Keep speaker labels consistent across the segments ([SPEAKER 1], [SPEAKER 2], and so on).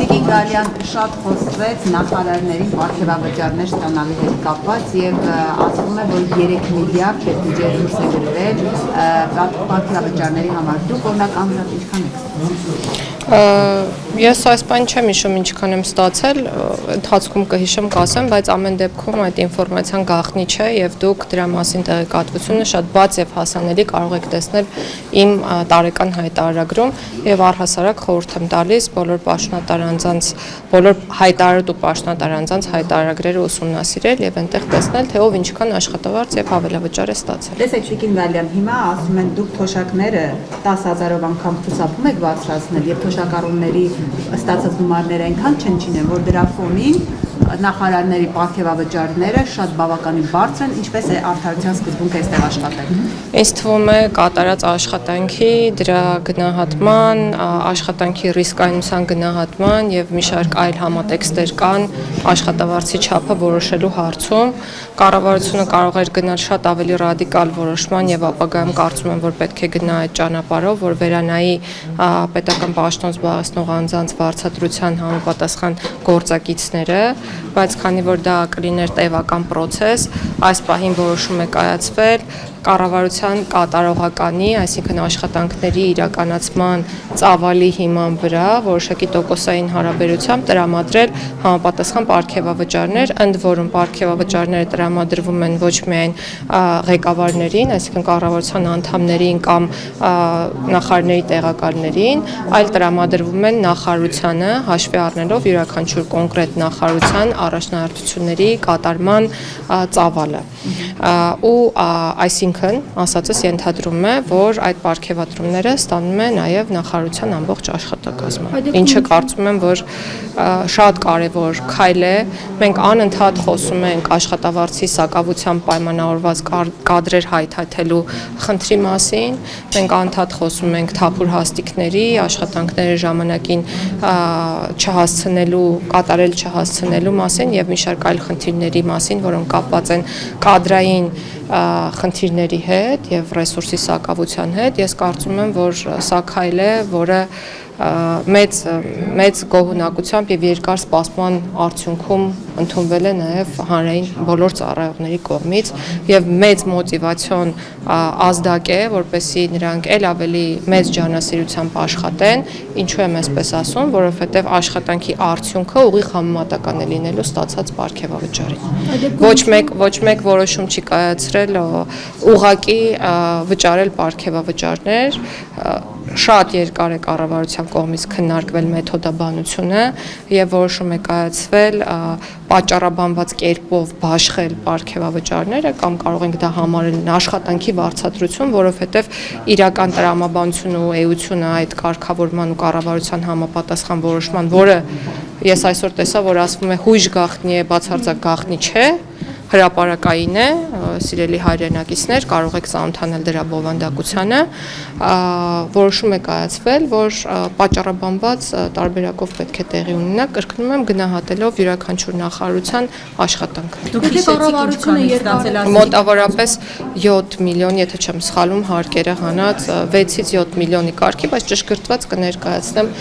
[SPEAKER 1] Տիկին Գալյան շատ խոսվեց նախարարների պարգևավճարներ ստանալու հետ կապված եւ ասվում է, որ 3 միլիարդ բյուջեի դուրս է գրվել պարգևավճարների համար։ Դուք օրինակ ամենից ինչքան եք ստացել։
[SPEAKER 2] Ես այս բան չեմ հիշում ինչքան եմ ստացել, ընթացքում կհիշեմ կասեմ, բայց ամեն դեպքում այդ ինֆորմացիան գաղտնի չէ եւ դուք դրա մասին տեղեկատվությունը շատ բաց եւ հասանելի կարող եք տեսնել իմ տարեկան հայտարարագրում եւ առհասարակ խորհուրդ եմ տալիս բոլոր պաշտոնատար անձանց, բոլոր հայտարարու պաշտոնատար անձանց հայտարարագրերը ուսումնասիրել եւ այնտեղ տեսնել թե ով ինչքան աշխատավարձ եւ հավելավճար է ստացել։
[SPEAKER 1] Տեսեք Տիկին Գալյան, հիմա ասում են դուք թոշակները 10,000-ով անգամ ցուցակում եք բարձրացնել եւ թոշակառուների ստացած գումարները այնքան չնչին են, որ դրա ֆոնին նախարարների պարգևավճարները շատ բավականին բարձր են, ինչպես է արդարության սկզբունքը այստեղ աշխատել։
[SPEAKER 2] Ինձ թվում է կատարած աշխատանքի, դրա գնահատման, աշխատանքի ռիսկայնության գնահատման եւ մի շարք այլ համատեքստեր կան աշխատավարձի չափը որոշելու հարցում։ Կառավարությունը կարող էր գնալ շատ ավելի ռադիկալ որոշման եւ ապագայում կարծում եմ, որ պետք է գնա այդ ճանապարհով, որ վերանայի պետական պաշտոն զբաղեցնող անձանց վարձատրության համապատասխան գործակիցները, բայց քանի որ դա կլիներ տևական process, այս պահին որոշում է կայացվել կառավարության կատարողականի, այսինքն աշխատանքների իրականացման ծավալի հիման վրա որոշակի տոկոսային հարաբերությամբ տրամադրել համապատասխան պարգևավճարներ, ընդ որում պարգևավճարները տրամադրվում են ոչ միայն ղեկավարներին, այսինքն կառավարության անդամներին կամ նախարարների տեղակալներին, այլ տրամադրվում են նախարարությանը հաշվի առնելով յուրաքանչյուր կոնկրետ նախարարության առաջնահերթությունների կատարման ծավալը։ Ու այսինքն ասածս ենթադրում է, որ այդ պարգևատրումները ստանում է նաև նախարարության ամբողջ աշխատակազմը, ինչը կարծում եմ, որ շատ կարևոր քայլ է։ Մենք անընդհատ խոսում ենք աշխատավարձի սակավությամբ պայմանավորված կադրեր հայթայթելու խնդրի մասին, մենք անընդհատ խոսում ենք թափուր հաստիկների, աշխատանքների ժամանակին չհասցնելու, կատարել չհասցնելու մասին եւ մի շարք այլ խնդիրների մասին, որոնք կապված են կադրային խնդիրների հետ եւ ռեսուրսի սակավության հետ, ես կարծում եմ, որ սա քայլ է, որը մեծ գոհունակությամբ եւ երկար սպասման արդյունքում ընդունվել է նաեւ հանրային բոլոր ծառայողների կողմից եւ մեծ մոտիվացիոն ազդակ է, որպեսզի նրանք ել ավելի մեծ ջանասիրությամբ աշխատեն, ինչու եմ այսպես ասում, որովհետեւ աշխատանքի արդյունքը ուղիղ համեմատական է լինելու ստացած պարգևավճարին։ Ոչ մեկ որոշում չի կայացրել ուղղակի վճարել պարգևավճարներ, շատ երկար է կառավարության կողմից քննարկվել մեթոդաբանությունը եւ որոշում է կայացվել պատճառաբանված կերպով բաշխել պարգևավճարները կամ կարող ենք դա համարել աշխատանքի վարձատրություն, որովհետեւ իրական տրամաբանությունը ու էությունը այդ կարգավորման ու կառավարության համապատասխան որոշման, որը ես այսօր տեսա, որ ասվում է հույժ գաղտնի է, բացարձակ գաղտնի չէ, հրապարակային է, սիրելի հայրենակիցներ, կարող եք ծանոթանալ դրա բովանդակությանը, որոշում է կայացվել, որ պատճառաբանված տարբերակով պետք է տեղի ունենա, կրկնում եմ գնահատելով յուրաքանչյուր նախարարության աշխատանքը։
[SPEAKER 1] Դուք կառավարությունը երկար
[SPEAKER 2] մոտավորապես 7 միլիոն, եթե չեմ սխալվում, հարկերը հանած 6-ից 7 միլիոնի կարգի, բայց ճշգրտված կներկայացնեմ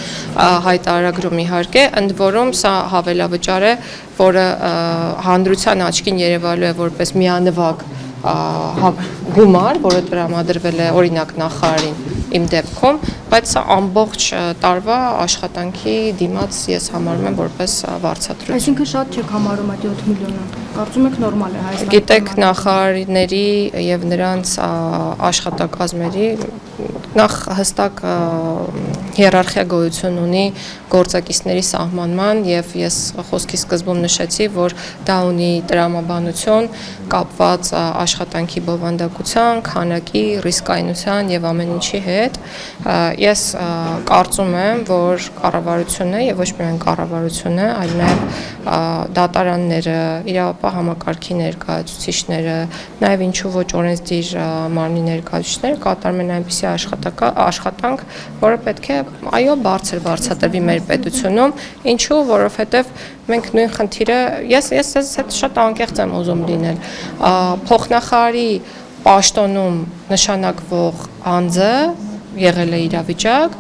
[SPEAKER 2] հայտարարագրում իհարկե, ընդ որում սա հավելավճար է, որը հանրության աչքին երևալու է որպես միանվագ գումար, որը տրամադրվել է օրինակ նախարարին իմ դեպքում, բայց սա ամբողջ տարվա աշխատանքի դիմաց ես համարում եմ որպես վարձատրություն։
[SPEAKER 3] Այսինքն շատ չեք համարում այդ 7 միլիոնը։ Կարծում եք նորմալ է Հայաստանում։
[SPEAKER 2] Գիտեք, նախարարների եւ նրանց աշխատակազմերի նախ հստակ հիերարխիա գոյություն ունի գործակիցների սահմանման եւ ես խոսքի սկզբում նշեցի, որ դա ունի տրամաբանություն կապված աշխատանքի բովանդակության, քանակի, ռիսկայնության եւ ամեն ինչի հետ։ Ես կարծում եմ, որ կառավարությունը եւ ոչ միայն կառավարությունը, այլ նաեւ դատարանները, իրավապահ համակարգի ներկայացուցիչները, նաեւ ինչու ոչ օրենսդիր մարմնի ներկայացուցիչները կատարում են այնպիսի աշխատանք, որը պետք է այո բարձր վարձատրվի մեր պետությունում, ինչու, որովհետեւ մենք նույն խնդիրը ես հետ շատ անկեղծ եմ ուզում լինել, փոխնախարարի պաշտոնում նշանակվող անձը եղել է իրավիճակ,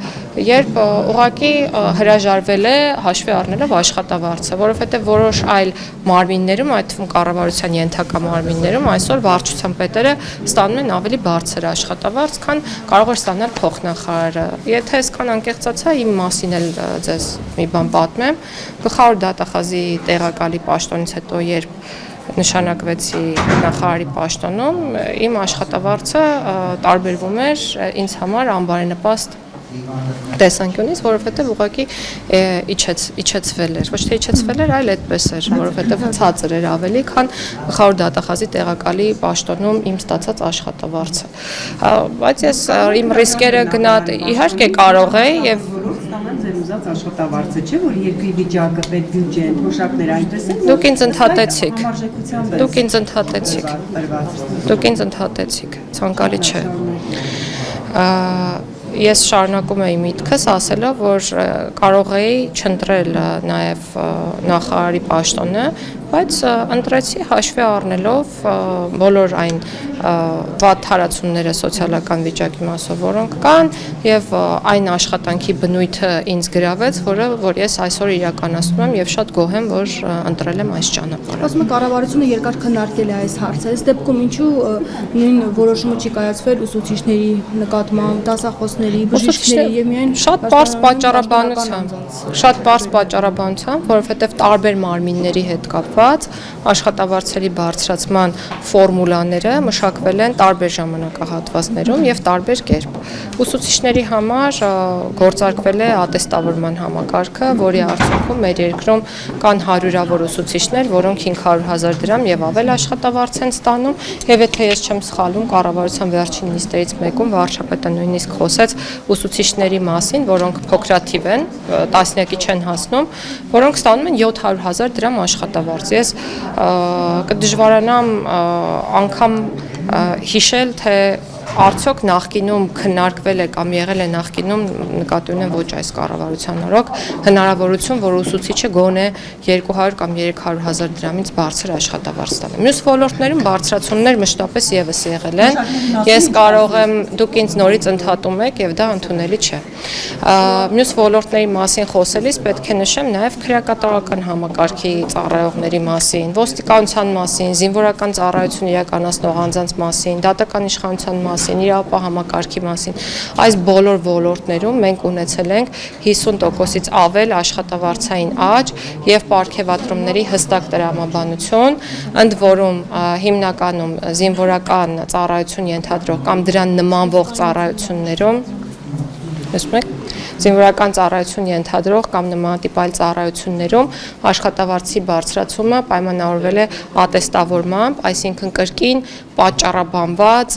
[SPEAKER 2] երբ ուղղակի հրաժարվել է հաշվի առնելով աշխատավարձը, որովհետև որոշ այլ մարմիններում, այդ թվում կառավարության ենթակա մարմիններում այսօր վարչության պետերը ստանում են ավելի բարձր աշխատավարձ, քան կարող էր ստանալ փոխնախարարը։ Եթե այսքան անկեղծացա, իմ մասին էլ ձեզ մի բան պատմեմ, գլխավոր դատախազի տեղակալի պաշտոնից հետո, երբ նշանակվեցի նախարարի պաշտոնում, իմ աշխատավարձը տարբերվում էր ինձ համար անբարենպաստ տեսանկյունից, որովհետև ուղղակի իջեցվել էր, ոչ թե իջեցվել էր, այլ այդպես էր, որովհետև ցածր էր ավելի, քան գլխավոր դատախազի տեղակալի պաշտոնում իմ ստացած աշխատավարձը։ Բայց ես իմ ռիսկերը գնահատ, իհարկե կարող է եւ
[SPEAKER 1] ձեր ուզած աշխատավարձը չէ, որ երկրի վիճակը, պետբյուջեն, թոշակները այնպես են։
[SPEAKER 2] Դուք ինձ ընդհատեցիք։ Դուք ինձ ընդհատեցիք։ Ցանկալի չէ։ Ես շարունակում էի միտքս ասելով, որ կարող էի չընտրել նաև նախարարի պաշտոնը, բայց ընտրեցի հաշվի առնելով բոլոր այն վատ հարացումները սոցիալական վիճակի մասով, որոնք կան, եւ այն աշխատանքի բնույթը ինձ գրավեց, որ ես այսօր իրականացնում եմ եւ շատ գոհ եմ, որ ընտրել եմ այս ճանապարհը։
[SPEAKER 3] Ասում եք կառավարությունը երկար քննարկել է այս հարցը, այս դեպքում ինչու նույն որոշումը չի կայացվել ուսուցիչների նկատմամբ, դասախոսների, բժիշկների եւ միայն
[SPEAKER 2] շատ པարզ պատճառաբանությամբ, որովհետեւ տարբեր մարմինների հետ կապված աշխատավարձերի բարձրացման ֆորմուլաները մշակվել են տարբեր ժամանակահատվածներում եւ տարբեր կերպ։ Ուսուցիչների համար գործարկվել է ատեստավորման համակարգը, որի արդյունքում մեր երկրում կան հարյուրավոր ուսուցիչներ, որոնք 500,000 դրամ եւ ավել աշխատավարձ են ստանում, եւ եթե ես չեմ սխալվում, կառավարության վերջին նիստերից մեկում վարչապետը նույնիսկ խոսեց ուսուցիչների մասին, որոնք փոքրաթիվ են, տասնյակի չեն հասնում, որոնք ստանում են 700,000 դրամ աշխատավարձ։ Ես կդժվարանամ անգամ հիշել, թե արդյոք նախկինում քննարկվել է կամ եղել է նախկինում նկատի ունեմ ոչ այս կառավարության օրոք հնարավորություն, որ ուսուցիչը գոնե 200 կամ 300,000 դրամից բարձր աշխատավարձ ստանա։ Մյուս ոլորտներում բարձրացումներ մշտապես եւս եղել են։ Ես կարող եմ, դուք ինձ նորից ընդհատում եք եւ դա ընդունելի չէ։ Մյուս ոլորտների մասին խոսելիս պետք է նշեմ նաեւ քրեակատարական համակարգի ծառայողների մասին, ոստիկանության մասին, զինվորական ծառայություն իրականացնող անձանց մասին, դատական իշխանության մասին, իրավապահ համակարգի մասին, այս բոլոր ոլորտներում մենք ունեցել ենք 50%-ից ավել աշխատավարձային աճ եւ պարգևատրումների հստակ տրամաբանություն, ընդ որում հիմնականում զինվորական ծառայություն ենթադրող կամ դրան նմանվող ծառայություններում, զինվորական ծառայություն ենթադրող կամ նմանատիպ այլ ծառայություններում աշխատավարձի բարձրացումը պայմանավորվել է ատեստավորմամբ, այսինքն կրկին պատճառաբանված,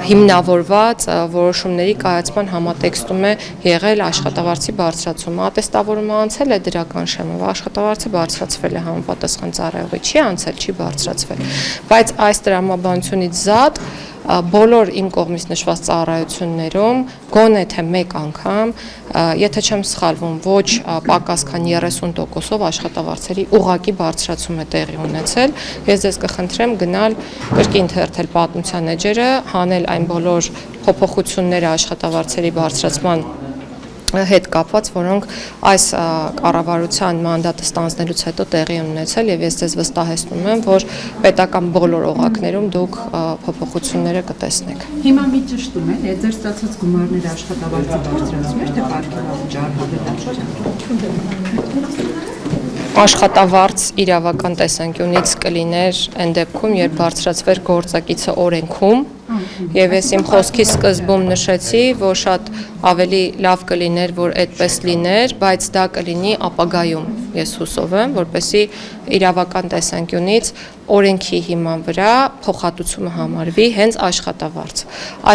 [SPEAKER 2] հիմնավորված որոշումների կայացման համատեքստում է եղել աշխատավարձի բարձրացումը։ Ատեստավորումը անցել է դրական շեմով, աշխատավարձը բարձրացվել է համապատասխան ծառայողի, չի անցել, չի բարձրացվել, բայց այս տրամաբանությունից զատ բոլոր իմ կողմից նշված ծառայություններում գոնե թե մեկ անգամ, եթե չեմ սխալվում, ոչ պակաս քան 30%-ով աշխատավարձերի ուղղակի բարձրացում է տեղի ունեցել։ Ես ձեզ կխնդրեմ գնալ կրկին թերթել պատմության էջերը, հանել այն բոլոր փոփոխությունները աշխատավարձերի բարձրացման հետ կապված, որոնք այս կառավարության մանդատը ստանձնելուց հետո տեղի են ունեցել եւ ես ձեզ վստահեցնում եմ, որ պետական բոլոր օղակներում դուք փոփոխությունները կտեսնեք։
[SPEAKER 1] Հիմա մի ճշտում է, ձեր ստացած գումարները աշխատավարձի բարձրացում է, թե պարգևատրություն
[SPEAKER 2] Աշխատավարձ իրավական տեսանկյունից կլիներ այն դեպքում, երբ բարձրացվեր գործակիցը օրենքում, եւ ես իմ խոսքի սկզբում նշեցի, որ շատ ավելի լավ կլիներ, որ այդպես լիներ, բայց դա կլինի ապագայում, ես հուսով եմ, որպեսզի իրավական տեսանկյունից օրենքի հիման վրա փոխհատուցումը համարվի հենց աշխատավարձ։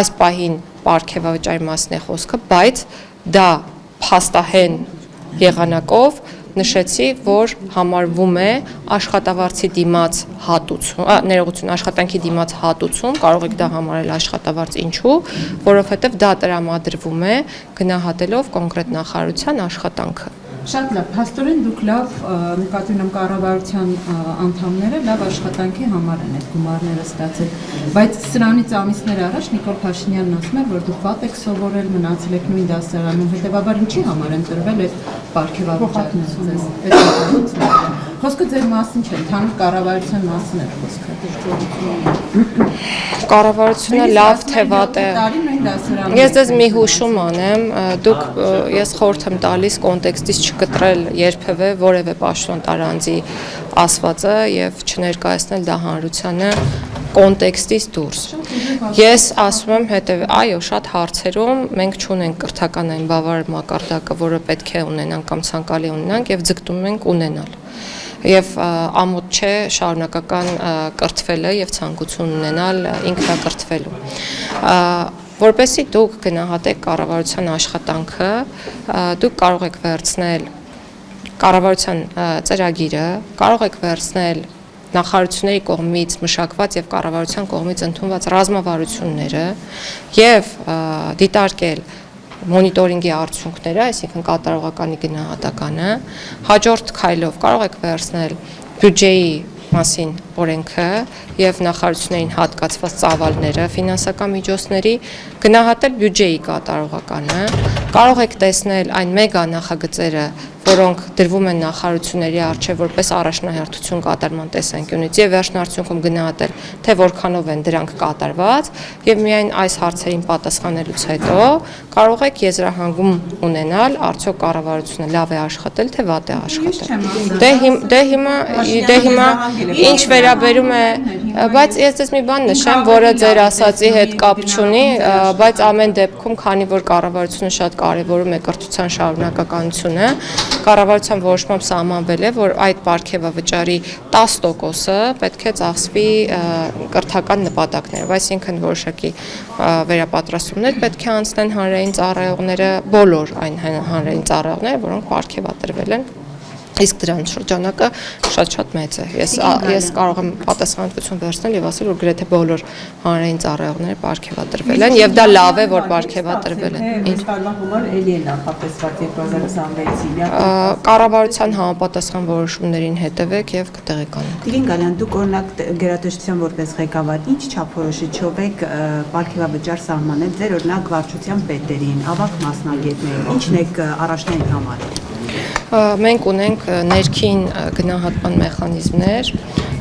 [SPEAKER 2] Այս պահին պարգևավճարի մասն է խոսքը, բայց դա փաստահեն եղանակով նշեցի, որ համարվում է աշխատավարձի դիմաց հատուցում, ներողություն, աշխատանքի դիմաց հատուցում, կարող եք դա համարել աշխատավարձ, ինչու, որովհետև դա տրամադրվում է գնահատելով կոնկրետ նախարարության աշխատանքը։
[SPEAKER 1] Շատ լավ, փաստորեն դուք լավ նկատի ունեմ կառավարության անդամները լավ աշխատանքի համար են այդ գումարները ստացել, բայց սրանից ամիսներ առաջ Նիկոլ Փաշինյանն ասում էր, որ դուք վատ եք սովորել, մնացել եք նույն դասարանում, հետևաբար ինչի համար են տրվել այդ պարգևավճարները ձեզ։ Խոսքը ձեր մասին չէ, ընդհանուր կառավարության մասին է խոսքը։
[SPEAKER 2] Կառավարությունը լավ թե վատ է։ Ես ձեզ մի հուշում անեմ, ես խորհուրդ եմ տալիս կոնտեքստից չկտրել երբևէ որևէ պաշտոն տարանձի ասվածը եւ չներկայացնել դա հանրությանը կոնտեքստից դուրս։ Ես ասում եմ այո, շատ հարցերում մենք չունենք կրթական այն բավարար մակարդակը, որը պետք է ունենանք կամ ցանկալի ունենանք եւ ձգտում ենք ունենալ։ Եվ ամոթ չէ շարունակական կրթվելը եւ ցանկություն ունենալ ինքնակրթվելու։ Որպեսզի դուք գնահատեք կառավարության աշխատանքը, դուք կարող եք վերցնել կառավարության ծրագիրը, կարող եք վերցնել նախարարությունների կողմից մշակված եւ կառավարության կողմից ընդունված ռազմավարությունները եւ դիտարկել մոնիտորինգի արդյունքները, այսինքն կատարողականի գնահատականը, հաջորդ քայլով կարող եք վերցնել բյուջեի մասին օրենքը եւ նախարարություններին հատկացված ծավալները ֆինանսական միջոցների, գնահատել բյուջեի կատարողականը, կարող եք տեսնել այն մեգա նախագծերը, որոնք դրվում են նախարարությունների առջև որպես առաջնահերթություն կատարման տեսանկյունից եւ վերջնարդյունքում գնահատել, թե որքանով են դրանք կատարված եւ միայն այս հարցերին պատասխանելուց հետո կարող եք եզրահանգում ունենալ, արդյոք կառավարությունը լավ է աշխատել, թե վատ է աշխատել։ Դե հիմա ինչ վերաբերում է, բայց ես ձեզ մի բան նշեմ, որը ձեր ասածի հետ կապ չունի, բայց ամեն դեպքում, քանի որ կառավարությունը շատ կարևորում է կրթության շարունակականությունը, կառավարության որոշմամբ սահմանվել է, որ այդ պարգևավճարի 10%-ը պետք է ծախսվի կրթական նպատակներով, այսինքն որոշակի վերապատրաստումներ պետք է անցնեն հանրային ծառայողները, բոլոր այն հանրային ծառայողները, որոնք պարգևատրվել են, իսկ դրանց շրջանակը շատ մեծ է։ Ես կարող եմ պատասխանատվություն վերցնել եւ ասել, որ գրեթե բոլոր հանրային ծառայողները պարգևատրվել են եւ դա լավ է, որ պարգևատրվել են։
[SPEAKER 1] Ինչ տարվա համար էլի է նախատեսված 2026-ին։
[SPEAKER 2] Կառավարության համապատասխան որոշումներին հետևեք եւ կտեղեկանեք։
[SPEAKER 1] Տիկին Գալյան, դուք օրինակ գերատեսչության որպես ղեկավար ինչ չափորոշիչով եք պարգևավճար սահմանել ձեր օրինակ վարչության պետերին, ավագ մասնագետներին, ինչն եք առաջնային համարել։
[SPEAKER 2] Մենք ունենք ներքին գնահատման մեխանիզմներ,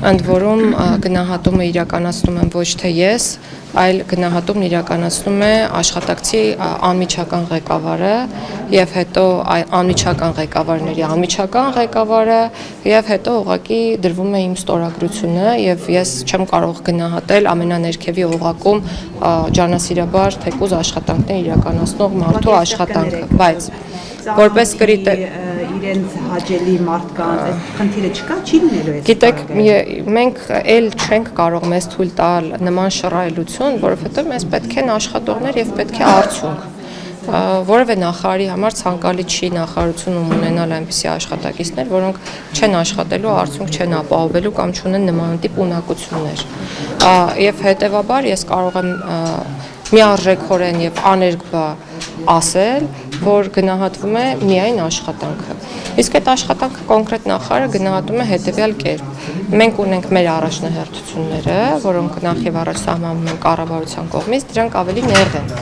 [SPEAKER 2] ընդ որում գնահատումը իրականացնում եմ ոչ թե ես, այլ գնահատումն իրականացնում է աշխատակցի անմիջական ղեկավարը եւ հետո անմիջական ղեկավարների անմիջական ղեկավարը եւ հետո ուղղակի դրվում է իմ ստորագրությունը եւ ես չեմ կարող գնահատել ամենաներքևի օղակում ջանասիրաբար թեկուզ աշխատանքներ իրականացնող մարդու աշխատանքը, բայց որպես
[SPEAKER 1] իրենց հաճելի մարդկանց այս խնդիրը չկա, չի լինելու այս։
[SPEAKER 2] Գիտեք, մենք էլ չենք կարող մեզ թույլ տալ նման շռայլություն, որովհետև մեզ պետք են աշխատողներ եւ պետք է արդյունք։ Որևէ նախարարի համար ցանկալի չի նախարարությունում ունենալ այնպիսի աշխատակիցներ, որոնք չեն աշխատելու, արդյունք չեն ապահովելու կամ չունեն նմանատիպ ունակություններ։ Եվ հետեւաբար ես կարող եմ միարժեքորեն եւ աներկբա ասել, որ գնահատվում է միայն աշխատանքը։ Իսկ այդ աշխատանքը կոնկրետ նախարարը գնահատում է հետևյալ կերպ։ Մենք ունենք մեր առաջնահերթությունները, որոնք նախ եւ առաջ սահմանվում են կառավարության կողմից, դրանք ավելի նեղ են։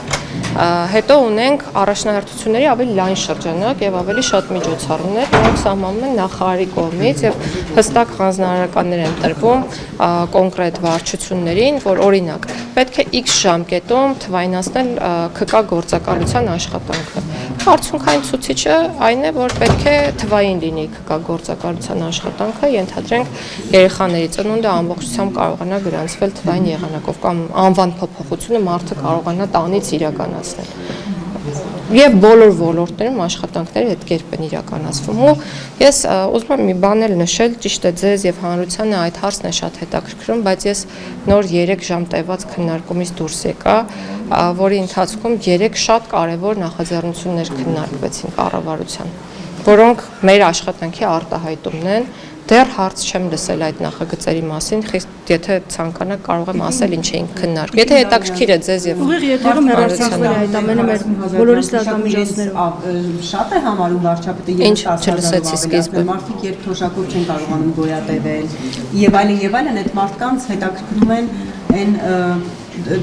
[SPEAKER 2] Հետո ունենք առաջնահերթությունների ավելի լայն շրջանակ եւ ավելի շատ միջոցառումներ, որոնք սահմանվում են նախարարի կողմից եւ հստակ հանձնարարականներ են տրվում կոնկրետ վարչություններին, որ օրինակ պետք է X ժամկետում թվայնացնել ՔԿ գործակալության աշխատանքը։ Արդյունքային ցուցիչը այն է, որ պետք է թվային լինի ՔԿ գործակալության աշխատանքը, ենթադրենք երեխաների ծնունդը ամբողջությամբ կարողանա գրանցվել թվային եղանակով կամ անվան փոփոխությունը մարդը կարողանա տանից իրականացնել։ Եվ բոլոր ոլորտներում աշխատանքները այդ կերպ են իրականացվում։ Ու ես ուզում եմ մի բան էլ նշել, ճիշտ է ձեզ եւ հանրությանը այդ հարցն է շատ հետաքրքրում, բայց ես նոր 3 ժամ տևած քննարկումից դուրս եկա, որի ընթացքում 3 շատ կարևոր նախաձեռնություններ քննարկվեցին կառավարության, որոնք մեր աշխատանքի արտահայտումն են, Դեռ հարց չեմ լսել այդ նախագծերի մասին, խիստ եթե ցանկանաք կարող եմ ասել ինչ էինք քննարկում։ Եթե հետաքրքիր է ձեզ եւ
[SPEAKER 3] Ուղիղ եթերում հեռարձակվել է այդ ամենը մեր բոլորի լրատվամիջոցներով։
[SPEAKER 1] Շատ է համարում վարչապետը
[SPEAKER 2] Ինչ չլսեցի սկիզբը։
[SPEAKER 1] Մարդիկ երբ թոշակով չեն կարողանում գոյատևել եւ այլն, այդ մարդկանց հետաքրքրում են այն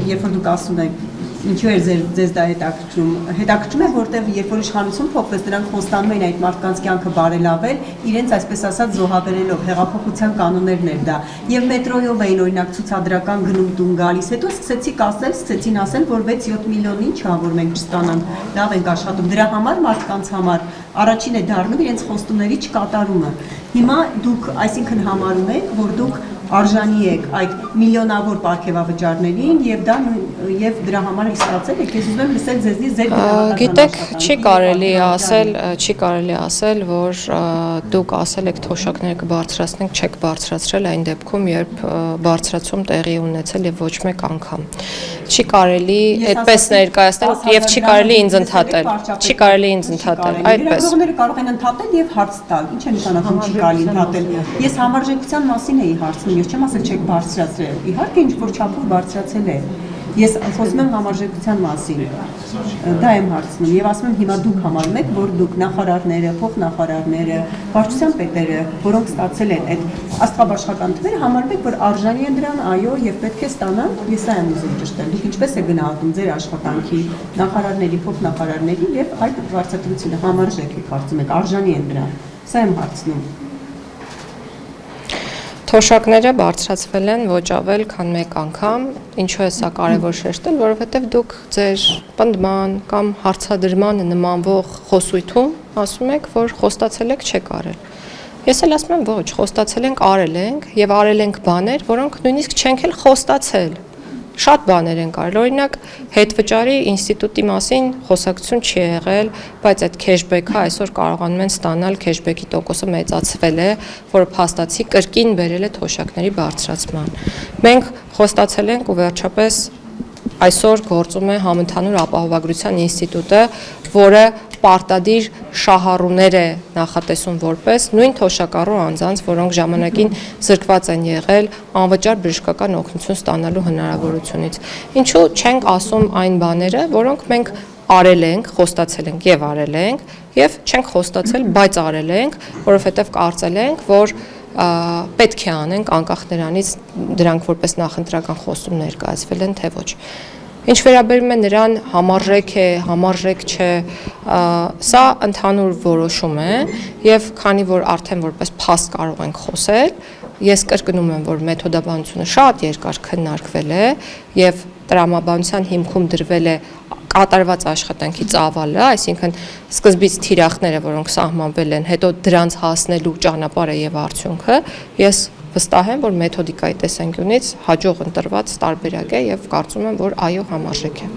[SPEAKER 1] երբ որ դուք ասում եք ինչու է ձեզ դա հետաքրքրում է, որտեղ երբ որ իշխանություն փոխվեց, դրանք խոստանում էին այդ մարդկանց կյանքը բարելավել, իրենց այսպես ասած զոհաբերելով, հեղափոխության կանոններն էր դա։ Եվ մետրոյով էին օրինակ ցուցադրական գնում տուն գալիս, հետո սկսեցին ասել, որ 6-7 միլիոն ինչ ա, որ մենք չստանանք, լավ ենք աշխատում։ Դրա համար մարդկանց համար առաջին է դառնում իրենց խոստումների չկատարումը։ Հիմա դուք այսինքն համարում եք, որ դուք արժանի եք այդ միլիոնավոր պարգևավճարներին եւ դրա համար եք ստացել եք, ես ուզում եմ լսել ձեզնից ձեր
[SPEAKER 2] գիտեք, չի կարելի ասել, որ դուք ասել եք թոշակները կբարձրացնենք, չեք բարձրացրել այն դեպքում, երբ բարձրացում տեղի ունեցել եւ ոչ մեկ անգամ։ Չի կարելի այդպես ներկայացնել եւ չի կարելի ինձ ընդհատել։ Չի կարելի ինձ ընդհատել, այդպես։
[SPEAKER 1] Ժողովուրդները կարող են ընդհատել եւ հարց տալ։ Ինչ է նշանակում չի կարելի ընդհատել։ Ես համարժեքության մասին էի հարցնում, ես չեմ ասել չեք բարձրացրել։ Իհարկե ինչ որ չափով բարձրացել է։ Ես խոսում եմ համարժեքության մասին։ Դա եմ հարցնում եւ ասում եմ հիմա դուք համարում եք, որ դուք նախարարները, փոխնախարարները, վարչության պետերը, որոնք ստացել են այդ աստղաբաշխական թվերը, համարում եք, որ արժանի են դրան, այո, եւ պետք է ստանան։ Ես այն եմ ուզում ճշտել։ Դուք ինչպես եք գնահատում ձեր աշխատանքի նախարարների, փոխնախարարների եւ այդ վարչատրությունը համարժեք եք կարծում եք, արժանի են դրան։ Սա եմ հարցնում։
[SPEAKER 2] Թոշակները բարձրացվել են ոչ ավել, քան մեկ անգամ, ինչու է սա կարևոր շեշտել, որովհետև դուք ձեր պնդման կամ հարցադրմանը նմանվող խոսույթում ասում եք, որ խոստացել եք չեք արել։ Ես էլ ասում եմ ոչ, խոստացել ենք, արել ենք եւ արել ենք բաներ, որոնք նույնիսկ չենք էլ խոստացել։ Շատ բաներ են կարել, օրինակ հետվճարի ինստիտուտի մասին խոսակցություն չի եղել, բայց այդ քեշբեքը այսօր կարողանում են ստանալ, քեշբեքի տոկոսը մեծացվել է, որը փաստացի կրկին բերել է թոշակների բարձրացման։ Մենք խոստացել ենք ու վերջապես այսօր գործում է Համընդհանուր ապահովագրության ինստիտուտը, որը պարտադիր շահառուներ է նախատեսում որպես նույն թոշակառու անձանց, որոնք ժամանակին զրկված են եղել անվճար բժշկական օգնություն ստանալու հնարավորությունից։ Ինչու չենք ասում այն բաները, որոնք մենք արել ենք, խոստացել ենք եւ արել ենք, եւ չենք խոստացել, բայց արել ենք, որովհետեւ կարծել ենք, որ պետք է անենք անկախ նրանից դրանք որպես նախընտրական խոստում ներկայացվել են թե ոչ։ Ինչ վերաբերում է նրան համարժեք է, համարժեք չէ, սա ընդհանուր որոշում է եւ քանի որ արդեն որպես փաստ կարող ենք խոսել, ես կրկնում եմ, որ մեթոդաբանությունը շատ երկար քննարկվել է եւ տրամաբանության հիմքում դրվել է կատարված աշխատանքի ծավալը, այսինքն սկզբից թիրախները, որոնք սահմանվել են, հետո դրանց հասնելու ճանապարհը եւ արդյունքը, ես վստահ եմ, որ մեթոդիկայի տեսանկյունից հաջող ընտրված տարբերակ է եւ կարծում եմ, որ այո համարժեք է։